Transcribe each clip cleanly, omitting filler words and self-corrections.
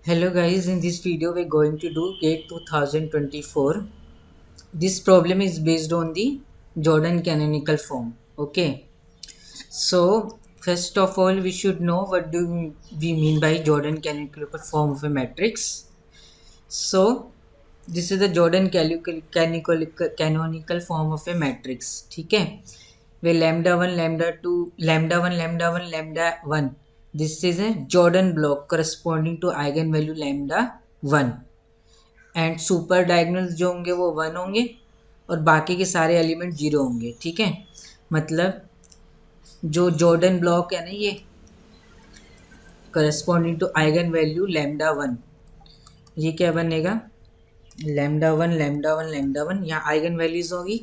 Hello guys, in this video we're going to do GATE 2024. This problem is based on the Jordan canonical form. Okay, so first of all we should know what do we mean by Jordan canonical form of a matrix. So this is the Jordan canonical form of a matrix. ठीक है, where lambda 1, lambda 2, lambda 1, lambda 1, lambda 1. This is a Jordan block corresponding to eigenvalue lambda 1 and super diagonals जो होंगे वो 1 होंगे और बाकी के सारे एलिमेंट 0 होंगे. ठीक है, मतलब जो जॉर्डन ब्लॉक है ना ये corresponding to eigen value lambda 1, ये क्या बनेगा लैम्डा 1 लैम्डा 1 लैम्डा 1. यहाँ आइगन वैल्यूज होगी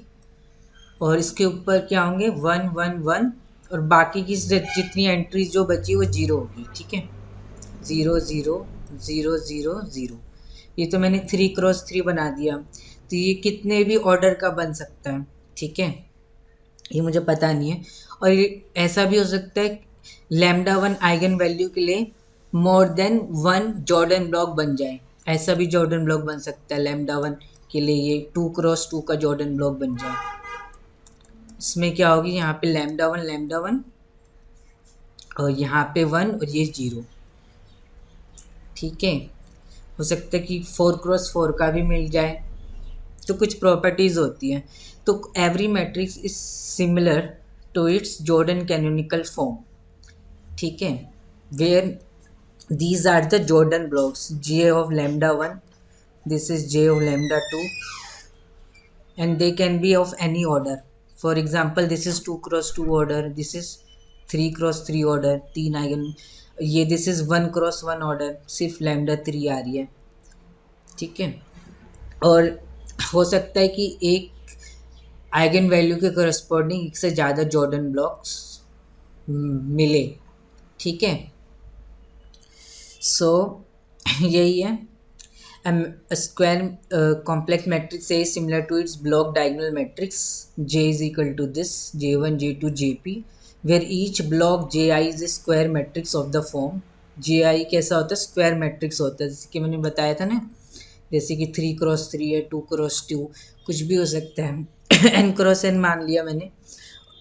और इसके ऊपर क्या होंगे 1 1 1 और बाकी की जितनी एंट्रीज जो बची वो 0 होगी. ठीक है, 0 0 0 0 0. ये तो मैंने 3x3 बना दिया, तो ये कितने भी ऑर्डर का बन सकता है. ठीक है, ये मुझे पता नहीं है. और ये ऐसा भी हो सकता है लैम्डा 1 आइगन वैल्यू के लिए मोर देन 1 जॉर्डन ब्लॉक बन जाए. ऐसा भी जॉर्डन ब्लॉक बन सकता है लैम्डा 1 के लिए ये 2x2 का जॉर्डन ब्लॉक बन जाए. इसमें क्या होगी, यहाँ पे लैम्डा 1 और यहाँ पे 1 और ये 0. ठीक है, हो सकता है कि 4x4 का भी मिल जाए. तो कुछ प्रॉपर्टीज़ होती हैं. तो every matrix is similar to its Jordan canonical form. ठीक है, where these are the Jordan blocks J of lambda 1, this is J of lambda 2, and they can be of any order. For example, this is 2x2 order, this is 3x3 order, 3 eigen. ये this is 1x1 order, सिर्फ lambda 3 आ रही है. ठीक है, और हो सकता है कि एक आइगन वैल्यू के करस्पॉन्डिंग एक से ज़्यादा जॉर्डन ब्लॉक्स मिले. ठीक है, सो यही है. Square complex matrix A similar to its block diagonal matrix J is equal to this J1 J2 Jp, where each block Ji is a square matrix of the form. Ji कैसा होता है, square matrix होता है. जैसे कि मैंने बताया था ना, जैसे कि 3x3 है, 2x2, कुछ भी हो सकता है. n×n मान लिया मैंने.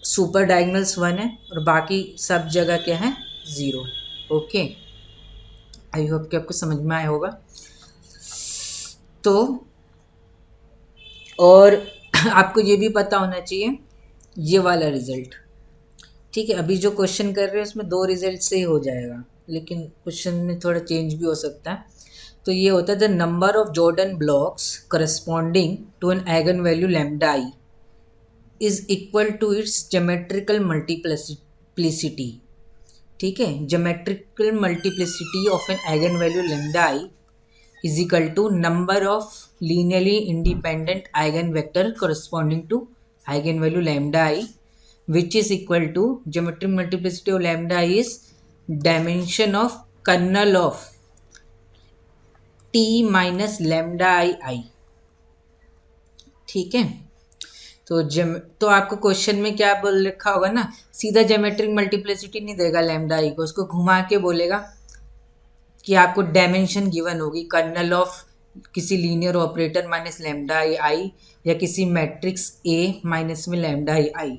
सुपर डायगोनल्स 1 है और बाकी सब जगह क्या है 0. ओके, आई होप कि आपको समझ में आया होगा. तो और आपको ये भी पता होना चाहिए ये वाला रिजल्ट. ठीक है, अभी जो क्वेश्चन कर रहे हैं उसमें 2 रिजल्ट से ही हो जाएगा, लेकिन क्वेश्चन में थोड़ा चेंज भी हो सकता है. तो ये होता है the number of Jordan blocks corresponding to an eigen value lambda I is equal to its geometrical multiplicity. ठीक है, geometrical multiplicity of an eigen value lambda I is equal to number of linearly independent eigenvector corresponding to eigen value lambda I, which is equal to geometric multiplicity of lambda I is dimension of kernel of t minus lambda I. ठीक है, तो आपको question में क्या बोल रखा होगा ना, सीधा ज्योमेट्रिक मल्टीप्लिसिटी नहीं देगा लैम्डा आई को, उसको घुमा के बोलेगा कि आपको डायमेंशन गिवन होगी कर्नल ऑफ किसी लीनियर ऑपरेटर माइनस लैम्डा आई या किसी मैट्रिक्स ए माइनस में लैम्डा आई.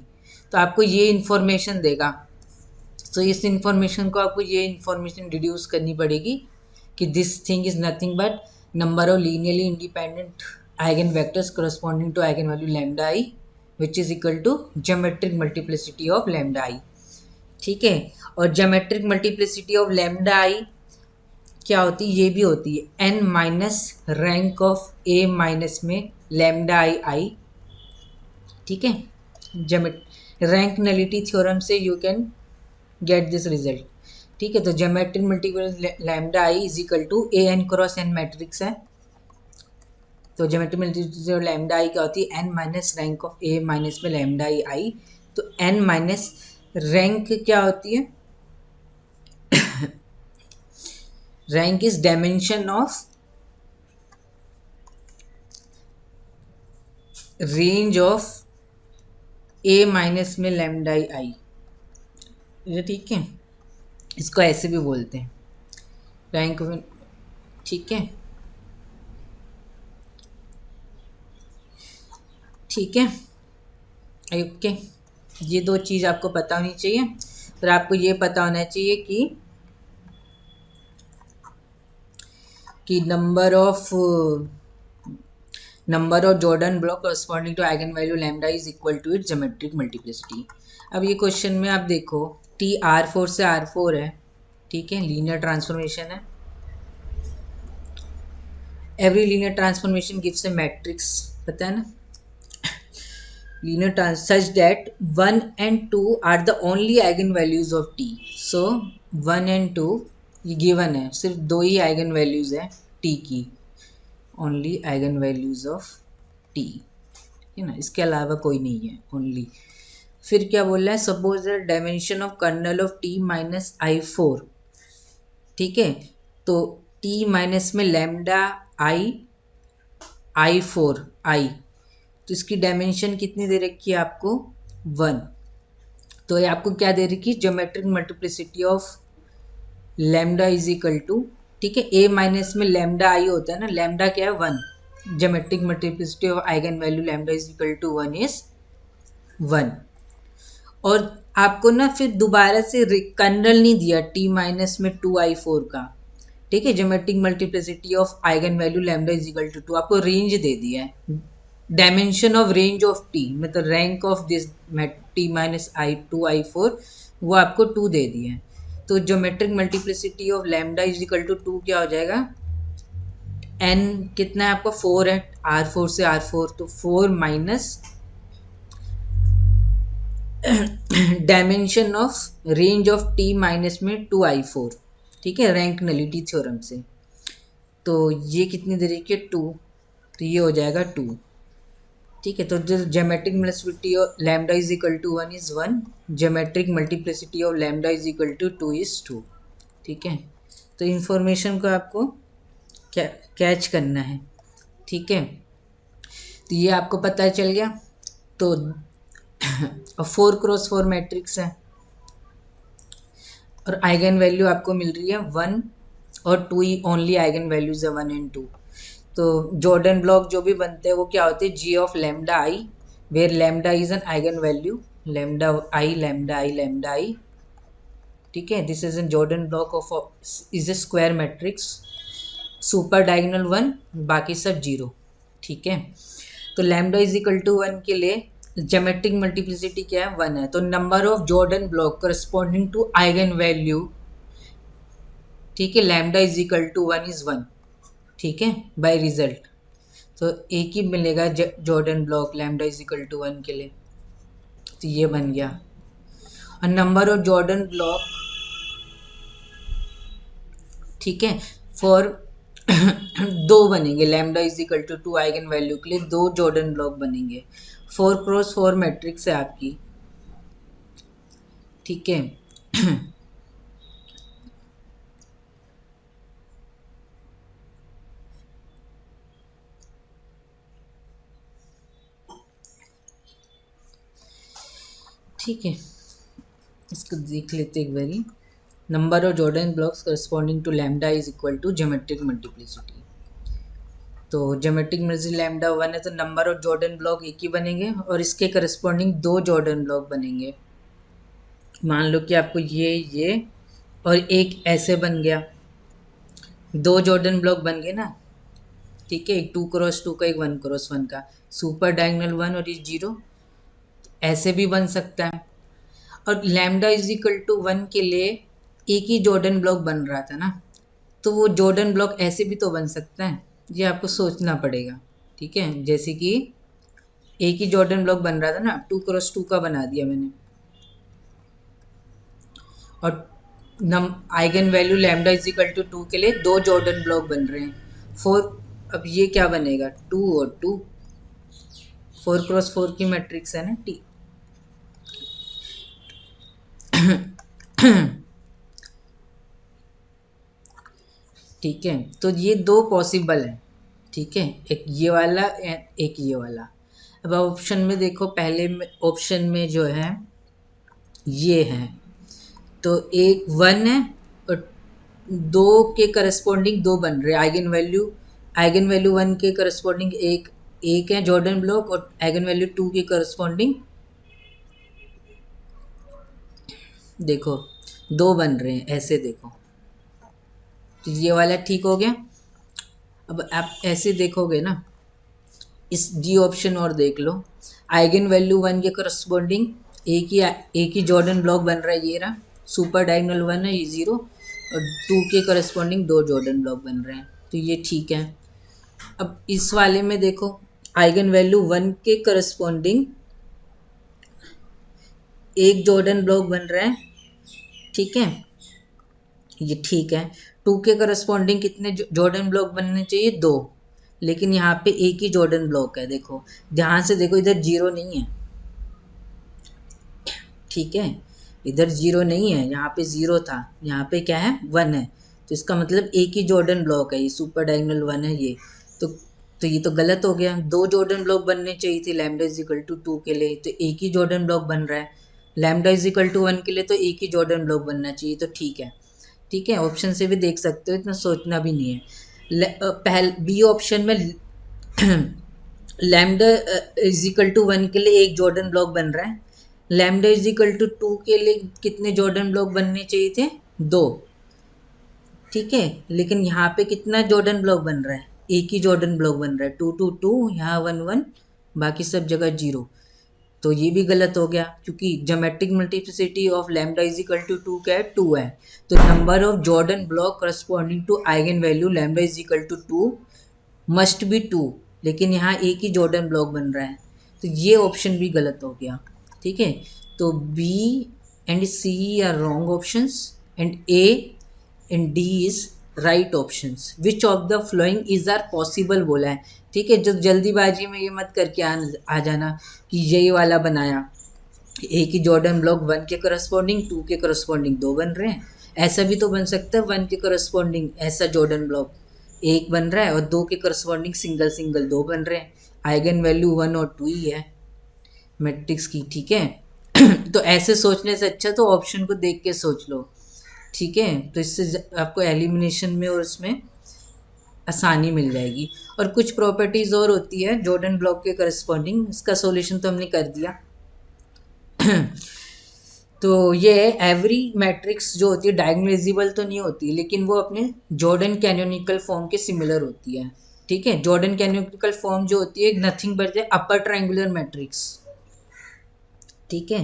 तो आपको ये इन्फॉर्मेशन देगा. तो इस इन्फॉर्मेशन को आपको ये इन्फॉर्मेशन डिड्यूस करनी पड़ेगी कि this thing is nothing but number of linearly independent eigen vectors corresponding to eigen value lambda i which is equal to geometric multiplicity of lambda आई. ठीक है, और geometric multiplicity of lambda i क्या होती है, ये भी होती है n minus rank of a minus में लैम्डा आई. ठीक है, रैंक नलिटी थ्योरम से you can get this result. ठीक है, तो geometric multiplicity lambda I is equal to an×n matrix है. तो ज्योमेट्रिक मल्टीप्लिसिटी लैम्डा आई क्या होती है, n minus rank of a minus में लैम्डा आई. तो n माइनस रैंक क्या होती है, rank is dimension of range of a minus में लैम्डा आई. ये ठीक है, इसको ऐसे भी बोलते हैं रैंक ठीक है, ठीक है, ओके। ये दो चीज़ आपको पता होनी चाहिए। फिर आपको ये पता होना चाहिए कि number of Jordan block corresponding to eigen value lambda is equal to its geometric multiplicity. अब ये क्वेश्चन में आप देखो, टी R4 से R4 है, ठीक है, लीनियर ट्रांसफॉर्मेशन है। एवरी लीनियर ट्रांसफॉर्मेशन गिव्स ए मैट्रिक्स, पता है ना, linear such that 1 and 2 are the only eigenvalues of t. So 1 and 2 ये given है, सिर्फ दो ही आइगन वैल्यूज है t की, only eigen values of t, है ना, इसके अलावा कोई नहीं है, ओनली। फिर क्या बोल रहा है, suppose the dimension of kernel of t minus I4, ठीक है, तो t माइनस में लैम्डा I4 I, तो इसकी डायमेंशन कितनी दे रखी है आपको, 1। तो ये आपको क्या दे रखी है, geometric multiplicity of lambda is equal to, ठीक है, a माइनस में लैम्डा आई होता है ना, लैम्डा क्या है 1, geometric multiplicity of eigen value lambda is equal to 1 is 1। और आपको ना फिर दोबारा से कर्नल नहीं दिया t माइनस में 2I4 का, ठीक है, geometric multiplicity of eigen value lambda is equal to 2, आपको रेंज दे दिया है, dimension of range of T, मतलब rank of this T minus I4 वो आपको 2 दे दिए हैं। तो geometric multiplicity of lambda is equal to 2 क्या हो जाएगा, n कितना है आपका 4 है, R4 से R4, तो 4 minus dimension of range of T minus में 2I4, ठीक है, रैंक नलिटी थ्योरम से। तो ये कितनी दे रही है, 2, तो ये हो जाएगा 2, ठीक है। तो जो geometric multiplicity of lambda is equal to 1 is 1, geometric multiplicity of lambda is equal to 2 is 2, ठीक है। तो इन्फॉर्मेशन को आपको कैच करना है, ठीक है। तो ये आपको पता चल गया। तो 4x4 मैट्रिक्स है और आइगन वैल्यू आपको मिल रही है 1 और 2 ही ओनली आइगन वैल्यूज है, 1 एंड 2। तो जॉर्डन ब्लॉक जो भी बनते हैं वो क्या होते हैं, G of lambda i, where lambda is an eigen value, lambda i lambda i lambda आई, ठीक है। This is an Jordan block of is a square matrix, super diagonal 1, बाकी सब 0, ठीक है। तो लैम्डा इज इक्वल टू 1 के लिए geometric multiplicity क्या है, 1 है। तो number of Jordan block corresponding to eigen value, ठीक है, lambda is equal to 1 is 1, ठीक है, बाय रिजल्ट। तो एक ही मिलेगा Jordan block lambda is equal to 1 के लिए, तो ये बन गया। और नंबर ऑफ जॉर्डन ब्लॉक, ठीक है, फॉर 2 बनेंगे, lambda is equal to 2 eigenvalue के लिए 2 जॉर्डन ब्लॉक बनेंगे। 4x4 मैट्रिक्स है आपकी, ठीक है। ठीक है, इसको देख लेते एक बारी। Number of Jordan blocks corresponding to lambda is equal to geometric multiplicity. तो ज्योमेट्रिक मल्टीप्लिसिटी लैम्डा 1 है, तो नंबर ऑफ जॉर्डन ब्लॉक एक ही बनेंगे और इसके करस्पॉन्डिंग 2 जॉर्डन ब्लॉक बनेंगे। मान लो कि आपको ये और एक ऐसे बन गया, 2 जॉर्डन ब्लॉक बन गए ना, ठीक है, एक 2x2 का, एक 1x1 का, सुपर डायगोनल 1 और ये 0, ऐसे भी बन सकता है। और लैम्डा इज इक्वल टू 1 के लिए एक ही जॉर्डन ब्लॉक बन रहा था ना, तो वो जॉर्डन ब्लॉक ऐसे भी तो बन सकता है, ये आपको सोचना पड़ेगा, ठीक है। जैसे कि एक ही जॉर्डन ब्लॉक बन रहा था ना, 2x2 का बना दिया मैंने, और eigen value lambda is equal to 2 के लिए 2 जॉर्डन ब्लॉक बन रहे हैं, 4। अब ये क्या बनेगा, 2 और 2, 4x4 की मैट्रिक्स है ना टी। ठीक है, तो ये 2 पॉसिबल हैं, ठीक है, एक ये वाला एक ये वाला। अब ऑप्शन में देखो, पहले में ऑप्शन में जो है ये है, तो एक 1 है और दो के करस्पॉन्डिंग दो बन रहे हैं, आइगन वैल्यू 1 के करस्पॉन्डिंग एक है जॉर्डन ब्लॉक, और आइगन वैल्यू 2 के करस्पॉन्डिंग देखो दो बन रहे हैं, ऐसे देखो। तो ये वाला ठीक हो गया। अब आप ऐसे देखोगे ना, इस जी ऑप्शन और देख लो, आइगन वैल्यू 1 के करस्पॉन्डिंग एक ही जॉर्डन ब्लॉक बन रहा है, ये रहा सुपर डायगोनल 1 है, ये 0, और 2 के करस्पॉन्डिंग दो जॉर्डन ब्लॉक बन रहे हैं, तो ये ठीक है। अब इस वाले में देखो, आइगन वैल्यू 1 के करस्पॉन्डिंग एक जॉर्डन ब्लॉक बन रहा है, ठीक है, ये ठीक है। 2 के करस्पॉन्डिंग कितने जॉर्डन ब्लॉक बनने चाहिए? दो, लेकिन यहाँ पे एक ही जॉर्डन ब्लॉक है। देखो ध्यान से देखो, इधर 0 नहीं है, ठीक है, इधर 0 नहीं है, यहाँ पे 0 था, यहाँ पे क्या है 1 है, तो इसका मतलब एक ही जॉर्डन ब्लॉक है, ये सुपर डायगोनल 1 है ये। तो ये तो गलत हो गया, दो जॉर्डन ब्लॉक बनने चाहिए थे लैम्डा इज इक्वल टू 2 के लिए, तो एक ही जॉर्डन ब्लॉक बन रहा है। लैम्डा इज इक्वल टू 1 के लिए तो एक ही जॉर्डन ब्लॉक बनना चाहिए, तो ठीक है। ठीक है, ऑप्शन से भी देख सकते हो, इतना सोचना भी नहीं है। पहले बी ऑप्शन में लैम्डा इज इक्वल टू 1 के लिए एक जॉर्डन ब्लॉक बन रहा है, लैम्डा इज इक्वल टू 2 के लिए कितने जॉर्डन ब्लॉक बनने चाहिए थे? दो, ठीक है, लेकिन यहाँ पे कितना जॉर्डन ब्लॉक बन रहा है? एक ही जॉर्डन ब्लॉक बन रहा है, 2 2 2, यहाँ 1 1, बाकी सब जगह 0, तो ये भी गलत हो गया, क्योंकि geometric multiplicity of lambda is equal to 2 क्या है? 2 है, तो number of Jordan block corresponding to eigen value lambda is equal to 2 must be 2, लेकिन यहाँ एक ही जॉर्डन ब्लॉक बन रहा है, तो ये ऑप्शन भी गलत हो गया, ठीक है। तो B and C are wrong options and A and D is right options. Which of the following is are possible बोला है, ठीक है। जो जल्दीबाजी में ये मत करके आ जाना कि यही वाला बनाया, एक ही जॉर्डन ब्लॉक 1 के करस्पॉन्डिंग 2 के करस्पॉन्डिंग दो बन रहे हैं, ऐसा भी तो बन सकता है 1 के करस्पॉन्डिंग ऐसा जॉर्डन ब्लॉक एक बन रहा है और 2 के करस्पॉन्डिंग सिंगल सिंगल दो बन रहे हैं, आइगन वैल्यू 1 और 2 ही है मैट्रिक्स की, ठीक है। तो ऐसे सोचने से अच्छा तो ऑप्शन को देख के सोच लो, ठीक है, तो इससे आपको एलिमिनेशन में और उसमें आसानी मिल जाएगी। और कुछ प्रॉपर्टीज़ और होती है जॉर्डन ब्लॉक के करस्पॉन्डिंग, इसका सॉल्यूशन तो हमने कर दिया। तो ये एवरी मैट्रिक्स जो होती है डायगोनलाइजेबल तो नहीं होती, लेकिन वो अपने जॉर्डन कैनोनिकल फॉर्म के सिमिलर होती है, ठीक है। जॉर्डन कैनोनिकल फॉर्म जो होती है nothing but the upper triangular matrix, ठीक है,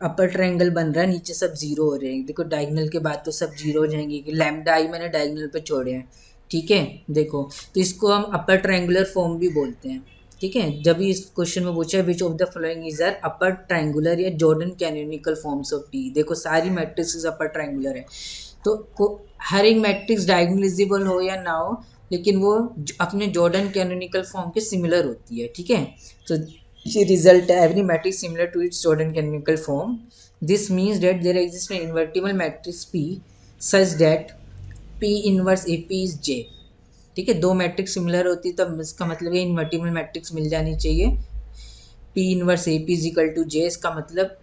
अपर ट्रायंगल बन रहा है, नीचे सब जीरो हो रहे हैं, देखो डायगोनल के बाद तो सब जीरो हो जाएंगे कि लैम्डा आई मैंने डायगोनल पे छोड़े हैं, ठीक है। देखो तो इसको हम अपर ट्रायंगुलर फॉर्म भी बोलते हैं, ठीक है। जब भी इस क्वेश्चन में पूछा है which of the following is are upper triangular या Jordan canonical forms of T, देखो सारी मैट्रिक्स अपर ट्रायंगुलर है, तो हर एक मैट्रिक्स डायगोनलाइजेबल हो या ना हो, लेकिन वो अपने जॉर्डन कैनोनिकल फॉर्म के सिमिलर होती है, ठीक है। तो ये रिजल्ट है every matrix similar to its Jordan canonical form, this means that there exist an invertible matrix P such that P inverse A P is J, ठीक है। दो मैट्रिक्स सिमिलर होती है तब इसका मतलब ये इन्वर्टिबल मैट्रिक्स मिल जानी चाहिए, P inverse A P is equal to J, इसका मतलब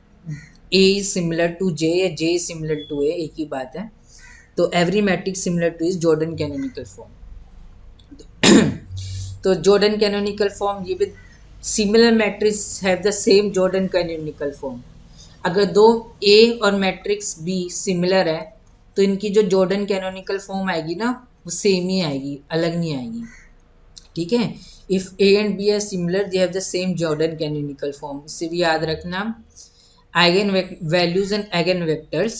A is similar to J या J is similar to A, एक ही बात है। तो every matrix similar to is Jordan canonical form. तो जॉर्डन कैनोनिकल फॉर्म, ये भी similar matrix have the same Jordan canonical form. अगर दो ए और मैट्रिक्स बी सिमिलर है तो इनकी जो जॉर्डन कैनोनिकल फॉर्म आएगी ना वो सेम ही आएगी, अलग नहीं आएगी, ठीक है। If A and B are similar they have the same Jordan canonical form, इससे भी याद रखना। Eigenvalues and eigenvectors,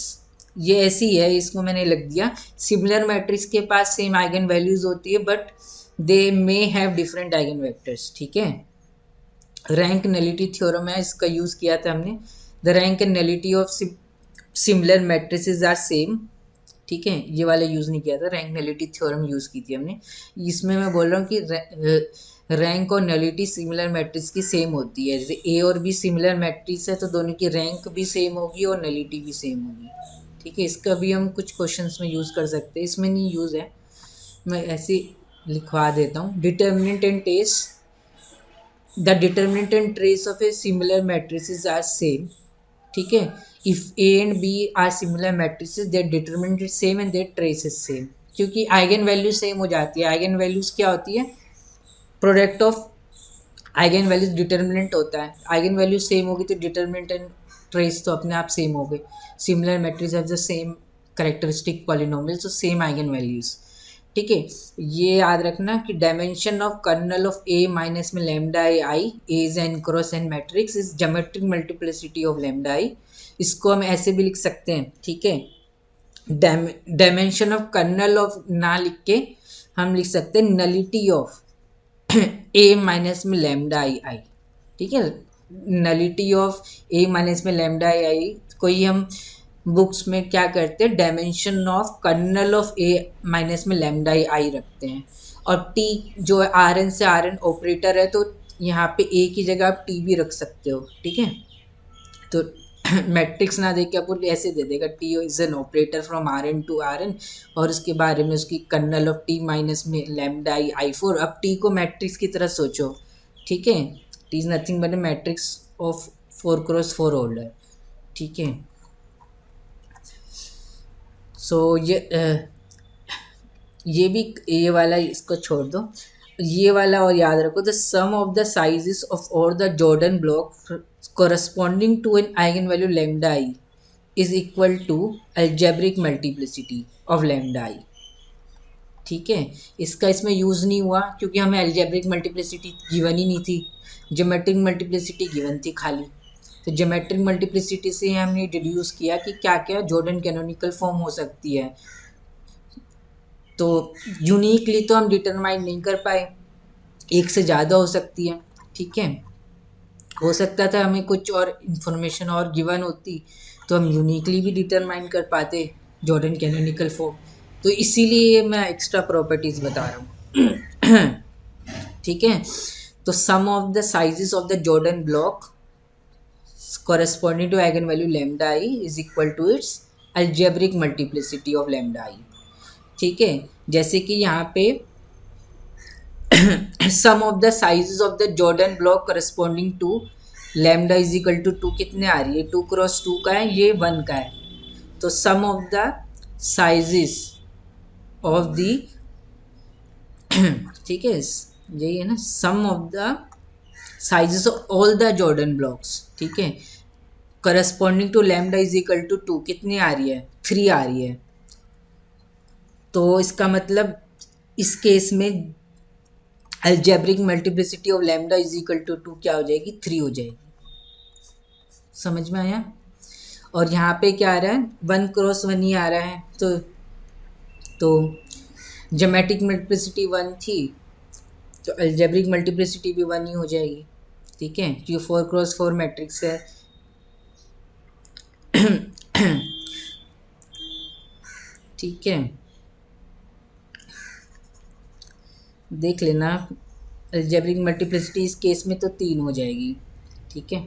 ये ऐसी है, इसको मैंने लिख दिया, सिमिलर मैट्रिक्स के पास सेम आइगन वैल्यूज होती है but they may have different eigen vectors, ठीक है। रैंक नलिटी थ्योरम है, इसका यूज़ किया था हमने, the rank and nullity of similar matrices are same, ठीक है, ये वाला यूज़ नहीं किया था, रैंक नलिटी थ्योरम यूज़ की थी हमने। इसमें मैं बोल रहा हूँ कि रैंक और नलिटी सिमिलर मैट्रिक्स की सेम होती है, जैसे ए और बी सिमिलर मैट्रिक्स है तो दोनों की रैंक भी सेम होगी और नलिटी भी सेम होगी, ठीक है। इसका भी हम कुछ क्वेश्चंस में यूज़ कर सकते हैं, इसमें नहीं यूज़ है, मैं ऐसे लिखवा देता हूँ। Determinant and trace, the determinant and trace of a similar matrices are same, ठीक है। If A and B are similar matrices their determinant is same and their trace is same, क्योंकि आइगन वैल्यू सेम हो जाती है। Eigenvalues क्या होती है, product of eigenvalues determinant होता है। आइगन वैल्यू सेम होगी तो डिटर्मिनेंट एंड ट्रेस तो अपने आप सेम हो गए। Similar matrix have the same characteristic polynomial, so same eigen values. ठीक है, ये याद रखना कि dimension of kernel of A minus में lambda I is n cross n matrix is geometric multiplicity of lambda i. इसको हम ऐसे भी लिख सकते हैं, ठीक है, डायमेंशन ऑफ कर्नल ऑफ ना लिख के हम लिख सकते हैं नलिटी ऑफ ए माइनस में लैम्डा आई। ठीक है, नलिटी ऑफ ए माइनस में लैम्डा आई कोई हम बुक्स में क्या करते हैं, dimension of kernel of A minus में लैम्डा आई रखते हैं। और टी जो है आर एन से आर एन ऑपरेटर है, तो यहाँ पे ए की जगह आप टी भी रख सकते हो। ठीक है, तो मैट्रिक्स ना देके आपको ऐसे दे देगा T is an operator from R n to R n, और उसके बारे में उसकी कर्नल ऑफ टी माइनस में लैम्डा आई फोर। अब टी को मैट्रिक्स की तरह सोचो, ठीक है, T is nothing but a matrix of 4x4 order. ठीक है, सो ये भी, ये वाला इसको छोड़ दो, ये वाला और याद रखो, the sum of the sizes of all the Jordan block corresponding to an eigenvalue lambda I is equal to algebraic multiplicity of lambda I। ठीक है, इसका इसमें यूज़ नहीं हुआ क्योंकि हमें algebraic multiplicity गिवन ही नहीं थी, ज्योमेट्रिक मल्टीप्लिसिटी गिवन थी खाली। तो ज्योमेट्रिक मल्टीप्लिसिटी से हमने डिड्यूस किया कि क्या क्या जॉर्डन कैनोनिकल फॉर्म हो सकती है। तो यूनिकली तो हम डिटरमाइन नहीं कर पाए, एक से ज़्यादा हो सकती है। ठीक है, हो सकता था हमें कुछ और इन्फॉर्मेशन और गिवन होती तो हम यूनिकली भी डिटरमाइन कर पाते जॉर्डन कैनोनिकल फॉर्म। तो इसीलिए मैं एक्स्ट्रा प्रॉपर्टीज बता रहा हूँ। ठीक है, तो sum of the sizes of the Jordan block corresponding to eigenvalue lambda I is equal to its algebraic multiplicity of lambda I। ठीक है, जैसे कि यहाँ पे sum of the sizes of the Jordan block corresponding to lambda is equal to 2 कितने आ रही है, 2x2 का है, ये 1 का है। तो sum of the sizes of the ठीक है, यही है ना, sum of the sizes of all the Jordan blocks. ठीक है, corresponding to lambda is equal to 2 कितनी आ रही है, 3 आ रही है। तो इसका मतलब इस केस में algebraic multiplicity of lambda is equal to 2 क्या हो जाएगी, 3 हो जाएगी। समझ में आया। और यहाँ पे क्या आ रहा है, 1x1 ही आ रहा है। तो ज्योमेट्रिक मल्टीप्लिसिटी 1 थी, तो अलजेब्रिक मल्टीप्लिसिटी भी 1 ही हो जाएगी। ठीक है, क्योंकि 4x4 मैट्रिक्स है। ठीक है, देख लेना, अलजेब्रिक मल्टीप्लिसिटी इस केस में तो 3 हो जाएगी। ठीक है,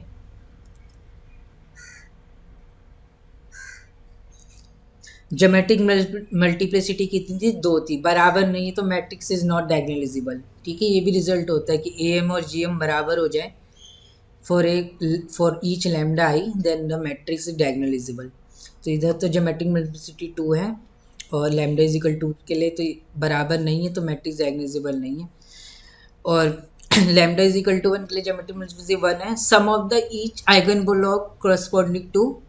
ज्योमेट्रिक मल्टीप्लिसिटी कितनी थी, 2 थी, बराबर नहीं है तो मैट्रिक्स इज नॉट डायगोनलाइजेबल। ठीक है, ये भी रिजल्ट होता है कि AM और GM बराबर हो जाए for each lambda I, then the matrix is diagonalizable. तो इधर तो ज्योमेट्रिक मल्टीप्लिसिटी 2 है और लैम्डा इज इक्वल 2 के लिए तो बराबर नहीं है, तो मैट्रिक्स डायगोनलाइजेबल नहीं है। और लैम्डा इज इक्वल टू 1 के लिए ज्योमेट्रिक मल्टीप्लिसिटी 1 है। Sum of the each eigen block corresponding to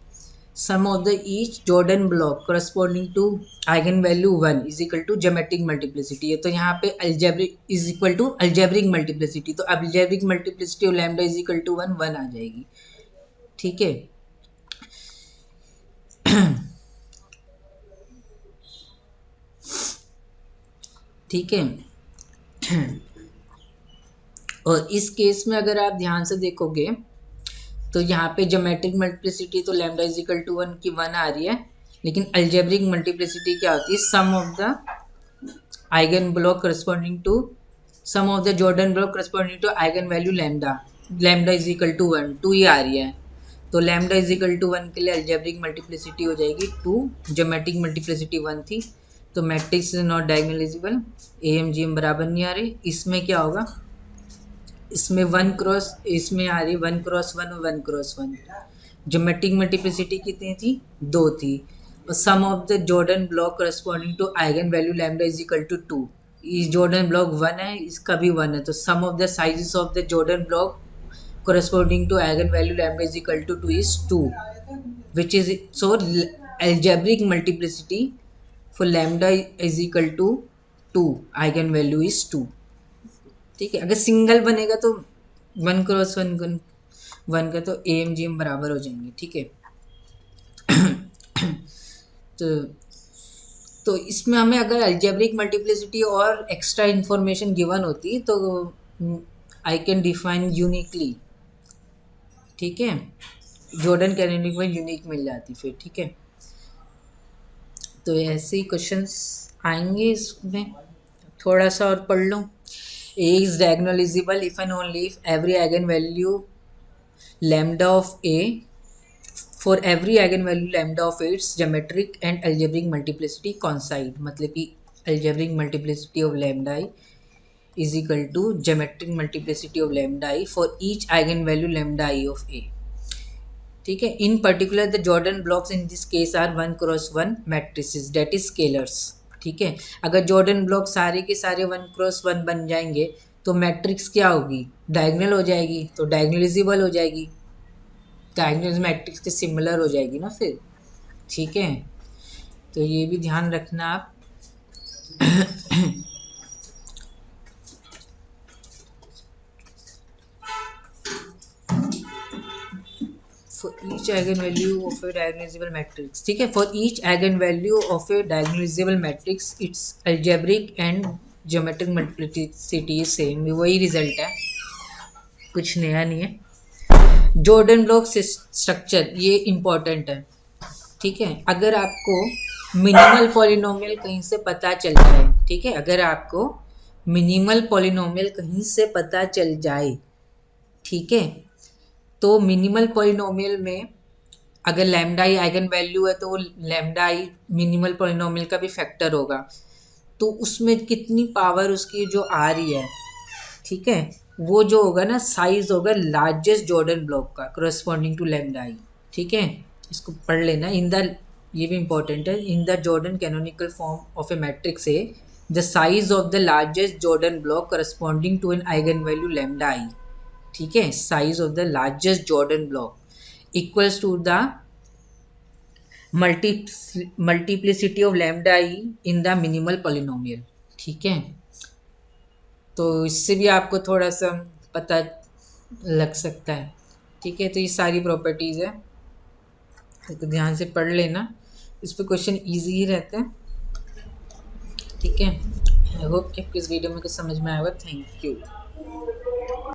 sum of the each Jordan block corresponding to eigenvalue 1 is equal to geometric multiplicity है। तो यहाँ पे algebraic is equal to algebraic multiplicity, तो algebraic multiplicity of lambda is equal to 1 1 आ जाएगी। ठीक है, ठीक है। और इस केस में अगर आप ध्यान से देखोगे तो यहाँ पे ज्योमेट्रिक मल्टीप्लिसिटी तो लैम्डा इज इक्वल टू 1 की 1 आ रही है, लेकिन अलजेब्रिक मल्टीप्लिसिटी क्या होती है, sum of the eigen block corresponding to sum of the Jordan block corresponding to eigen value lambda, lambda is equal to 1, 2 ही आ रही है। तो लैम्डा इज इक्वल टू 1 के लिए अलजेब्रिक मल्टीप्लिसिटी हो जाएगी 2, ज्योमेट्रिक मल्टीप्लिसिटी 1 थी, तो matrix is not diagonalisable, AM GM बराबर नहीं आ रही। इसमें क्या होगा, इसमें 1 क्रॉस, इसमें आ रही 1x1 और 1x1, ज्योमेट्रिक मल्टीप्लिसिटी कितनी थी, 2 थी। और sum of the Jordan block corresponding to eigen value lambda is equal to 2। इस जॉर्डन ब्लॉक 1 है, इसका भी 1 है, तो sum of the sizes of the Jordan block corresponding to eigenvalue lambda is equal to 2 is 2, which is so algebraic multiplicity for lambda is equal to 2, eigenvalue is 2। ठीक है, अगर single बनेगा तो 1 क्रॉस 1 का तो एम जी एम बराबर हो जाएंगे। ठीक है तो इसमें हमें अगर अलजेब्रिक मल्टीप्लिसिटी और एक्स्ट्रा इंफॉर्मेशन गिवन होती तो आई कैन डिफाइन यूनिकली। ठीक है, जॉर्डन कैनोनिक में यूनिक मिल जाती फिर। ठीक है, तो ऐसे ही क्वेश्चंस आएंगे इसमें, थोड़ा सा और पढ़ लो। A is diagonalizable if and only if every eigen value lambda of A for every eigen value lambda of its geometric and algebraic multiplicity coincide. मतलब कि algebraic multiplicity of lambda i is equal to geometric multiplicity of lambda I for each eigenvalue lambda I of A। ठीक है, in particular the Jordan blocks in this case are 1 cross 1 matrices that is scalars। ठीक है, अगर Jordan block सारे के सारे 1 cross 1 बन जाएंगे तो मैट्रिक्स क्या होगी, डायगोनल हो जाएगी, तो डायगोनलाइजेबल हो जाएगी, डायगोनल मैट्रिक्स के सिमिलर हो जाएगी ना फिर। ठीक है, तो ये भी ध्यान रखना आप। for each eigenvalue of a diagonalizable matrix। ठीक है, for each eigenvalue of a diagonalizable matrix its algebraic and geometric multiplicity is same। वही रिजल्ट है, कुछ नया नहीं है। जॉर्डन ब्लॉक स्ट्रक्चर ये इम्पोर्टेंट है। ठीक है, अगर आपको मिनिमल पॉलिनोमियल कहीं से पता चल जाए, ठीक है, अगर आपको मिनिमल पॉलिनोमियल कहीं से पता चल जाए, ठीक है, तो मिनिमल पॉलिनोमियल में अगर लैम्डा आई आइगन वैल्यू है तो वो लैम्डा आई मिनिमल पॉलिनोमियल का भी फैक्टर होगा, तो उसमें कितनी पावर उसकी जो आ रही है, ठीक है, वो जो होगा ना साइज होगा लार्जेस्ट जॉर्डन ब्लॉक का करस्पॉन्डिंग टू लैम्डा आई। ठीक है, इसको पढ़ लेना। इन द, ये भी इंपॉर्टेंट है, in the Jordan canonical form of a matrix a the size of the largest Jordan block corresponding to an eigen value lambda आई। ठीक है, size of the largest Jordan block equals to the multiplicity of lambda i in the minimal polynomial. ठीक है, तो इससे भी आपको थोड़ा सा पता लग सकता है। ठीक है, तो ये सारी प्रॉपर्टीज़ है, तो ध्यान से पढ़ लेना, इस पर क्वेश्चन ईजी ही रहते हैं। ठीक है, आई होप कि आपको इस वीडियो में कुछ समझ में आएगा। Thank you.